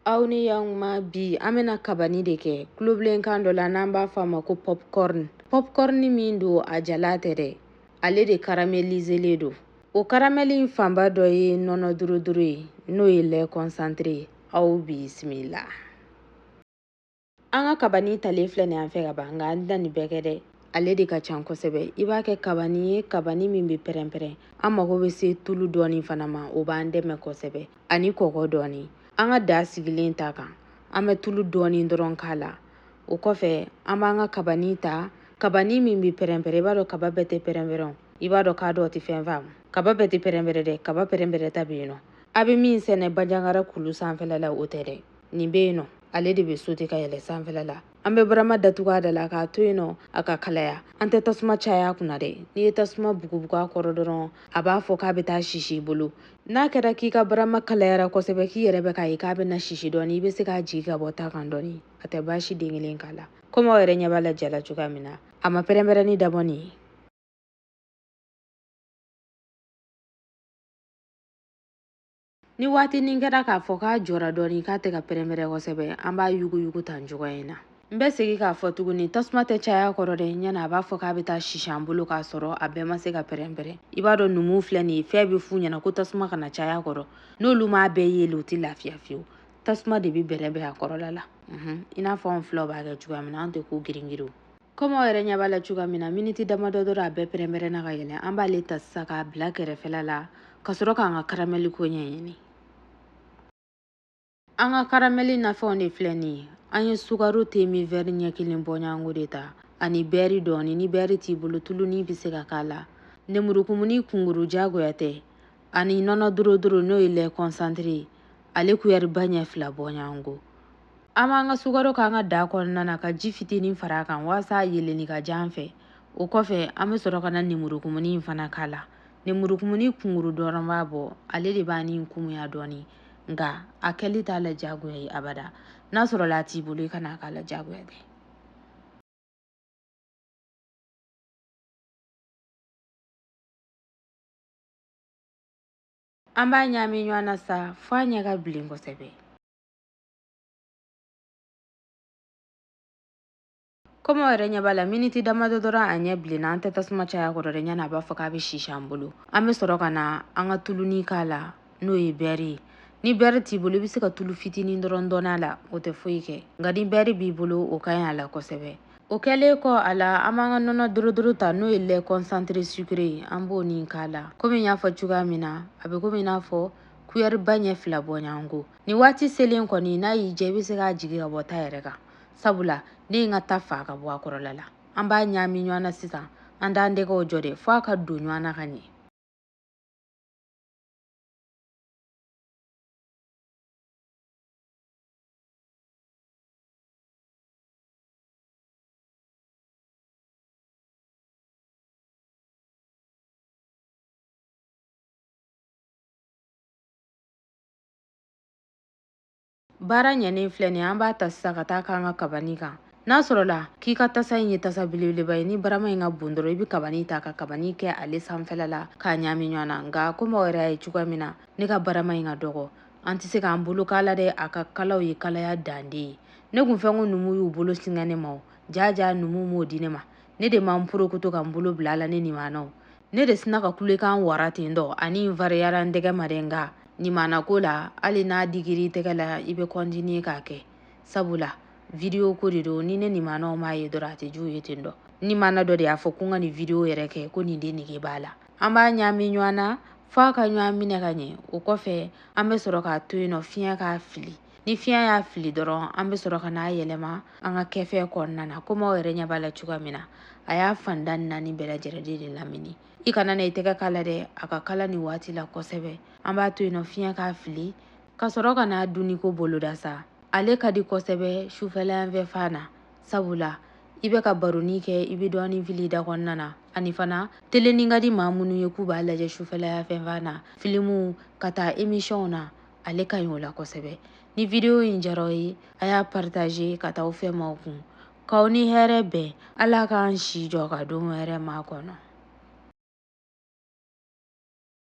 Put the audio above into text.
Aw ni yan ma bi an bɛna kabani de kɛ kulobilenkan dɔ la n'an b'a fɔ a ma ko popcorn. Popcorn min don a jala tɛ dɛ, ale de caraméliselen don. O carameli fanba dɔ ye nɔnɔ duruduru ye n'o ye lait concentré ye. Aw bisimila. An ka kabani talen filɛ nin an fɛ ka ban nka an tɛna nin bɛɛ kɛ dɛ. Ale de ka ca kosɛbɛ. I b'a kɛ kabani ye, kabani min bɛ pɛrɛn-pɛrɛn. An mago bɛ se tulu dɔɔni fana ma, o b'an dɛmɛ kosɛbɛ, ani kɔgɔ dɔɔni. An ka da sigilen ta kan, an bɛ tulu dɔɔni dɔrɔn k'a la. O kɔfɛ an b'an ka kabani ta, kabani min bɛ pɛrɛn-pɛrɛn. I b'a dɔn kaba bɛɛ tɛ pɛrɛn-pɛrɛn. I b'a dɔn k'a dɔw tɛ fɛn faamu. Kaba bɛɛ tɛ pɛrɛn-pɛrɛn dɛ, kaba pɛrɛn-pɛrɛn ta bɛ yen nɔ. A bɛ min sɛnɛ Bandiagara kulu sanfɛla la o tɛ dɛ. Nin bɛ yen nɔ, ale de bɛ sauter ka yɛlɛ sanfɛla la. An bɛ barama datugu a da la k'a to yen nɔ a ka kalaya. An tɛ tasuma caya a kunna dɛ. N'i ye tasuma bugubugu a kɔrɔ dɔrɔn a b'a fɔ k'a bɛ taa sisi i bolo. N'a kɛra k'i ka barama kalayara kosɛbɛ k'i yɛrɛ bɛ k'a ye k'a bɛ na sisi dɔɔni, i bɛ se k'a jigin ka bɔ ta kan dɔɔni. A tɛ baasi den kelen k'a la. Komi aw yɛrɛ ɲɛ b'a la jala cogoya min na, a ma pɛrɛn-pɛrɛnni dabɔ nin ye. Ni waatinin kɛra k'a fɔ k'a jɔra dɔɔni k'a tɛ ka pɛrɛn-pɛrɛn kosɛbɛ, an b'a yuguyugu tan cogoya in na. N bɛ segin k'a fɔ tuguni, tasuma tɛ caya a kɔrɔ dɛ, ɲɛna a b'a fɔ k'a bɛ taa sisi an bolo k'a sɔrɔ a bɛɛ ma se ka pɛrɛn-pɛrɛn. I b'a dɔn numu filɛ nin ye, fɛn bɛ f'u ɲɛna ko tasuma kana caya a kɔrɔ. N'olu m'a bɛɛ yele u tɛ lafiya fiyewu. Tasuma de bɛ bɛrɛbɛn a kɔrɔla la. I n'a fɔ anw filaw b'a kɛ cogoya min na, an tɛ ko girin-girin. Komi aw yɛrɛ ɲɛ b'a la cogoya min na, miniti damadɔ dɔrɔn a bɛɛ pɛrɛn-pɛrɛnna ka yɛlɛ. An b'ale ta sisan k'a bila kɛrɛfɛla la ka sɔrɔ k'an ka caramel ko ɲɛɲini. An ka caramel nafɛnw de filɛ nin ye. An ye sukaro temi verre ɲɛ kelen bɔɲango de ta, ani beurre dɔɔni. Ni beurre t'i bolo, tulunin bɛ se ka k'a la. Nemurukumuni kunguru diyagoya tɛ, ani nɔnɔ duruduru n'o ye lait concentré, ale cuillère ba ɲɛ 2 bɔɲango. An b'an ka sukaro k'an ka da kɔnɔna na ka ji fitinin fara a kan walasa a yeleni ka diya an fɛ. O kɔfɛ an bɛ sɔrɔ ka na nemurukumuni in fana k'a la. Nemurukumuni kunguru dɔrɔn b'a bɔ, ale de b'a ni kumuya dɔɔni. Nka a kɛli t'a la diyagoya ye abada. N'a sɔrɔ la a t'i bolo i kana k'a la diyagoya tɛ. An b'a ɲagami ɲɔgɔn na sa fo a ɲɛ ka bilen kosɛbɛ. Komi aw yɛrɛ ɲɛ b'a la miniti damadɔ dɔrɔn a ɲɛ bilenna, an tɛ tasuma caya a kɔrɔ dɛ, ɲɛna a b'a fɔ k'a bɛ sisi an bolo. An bɛ sɔrɔ ka na an ka tulunin k'a la n'o ye beurre ye. Ni beurre t'i bolo i bɛ se ka tulu fitinin dɔrɔn dɔɔni a la, o tɛ foyi kɛ. Nka ni beurre b'i bolo o ka ɲi a la kosɛbɛ. O kɛlen kɔ a la, an b'an ka nɔnɔ duruduru ta n'o ye lait concentré sucré ye, an b'o nin k'a la. Komi n y'a fɔ cogoya min na, a bɛ komi i n'a fɔ cuillère ba ɲɛ 2 bɔɲango. Nin waati selen kɔni n'a y'i diya i bɛ se k'a jigin ka bɔ ta yɛrɛ kan. Sabula ne ye n ka ta fa ka bɔ a kɔrɔla la. An b'a ɲagami ɲɔgɔn na sisan, an t'an tɛgɛw jɔ dɛ fo a ka don ɲɔgɔn na ka ɲɛ. Baara ɲɛnen filɛ nin ye, an b'a ta sisan ka taa k'an ka kabani kan. N'a sɔrɔ la k'i ka tasa in ye tasa belebeleba ye, ni barama in ka bon dɔrɔn i bɛ kabani ta ka kabani kɛ ale sanfɛla la k'a ɲagami ɲɔgɔn na. Nka komi aw yɛrɛ y'a ye cogoya min na, ne ka barama in ka dɔgɔ. An tɛ se k'an bolo k'a la dɛ, a ka kalaw ye kalaya dande ye. Ne kun fɛ ko numu y'u bolo singa ne ma o, jaja numu m'o di ne ma. Ne de ma n porokoto ka n bolo bila a la ne nimanaw. Ne de sina ka kulekan wara ten dɔ, ani n variyara n tɛgɛ ma dɛ, nka nimana ko la hali n'a digir'i tɛgɛ la i bɛ continuer k'a kɛ. Sabula video ko de don, ni ne nimanaw m'a ye dɔrɔn a tɛ diya u ye ten dɔ. Nimana dɔ de y'a fɔ ko n ka nin video yɛrɛ kɛ ko nin de nege b'a la. An b'a ɲagami ɲɔgɔn na fo a ka ɲɔgɔn minɛ ka ɲɛ. O kɔfɛ an bɛ sɔrɔ k'a to yen nɔ fiɲɛ k'a fili. Ni fiɲɛ y'a fili dɔrɔn an bɛ sɔrɔ ka n'a yɛlɛma an ka kɛfɛ kɔnɔna na. Komi aw yɛrɛ ɲɛ b'a la cogoya min na, a y'a fanda 4 bɛɛ lajɛlen de lamini. I kana na i tɛgɛ k'a la dɛ, a ka kala nin waati la kosɛbɛ. An b'a to yen nɔ fiɲɛ k'a fili ka sɔrɔ ka n'a duniko boloda sa. Ale ka di kosɛbɛ sufɛla yanfɛ fan na. Sabula i bɛ ka baroni kɛ i bɛ dɔɔni fili i da kɔnɔna na. Ani fana telenin ka di maa minnu ye k'u b'a lajɛ sufɛla yanfɛ fan na, filimu ka taa émission na, ale ka ɲi o la kosɛbɛ. Ni video in diyara aw ye, a y'a partager ka taa aw fɛnmaw kun. K'aw ni hɛrɛ bɛn, Ala k'an si jɔ ka don hɛrɛ ma kɔnɔ.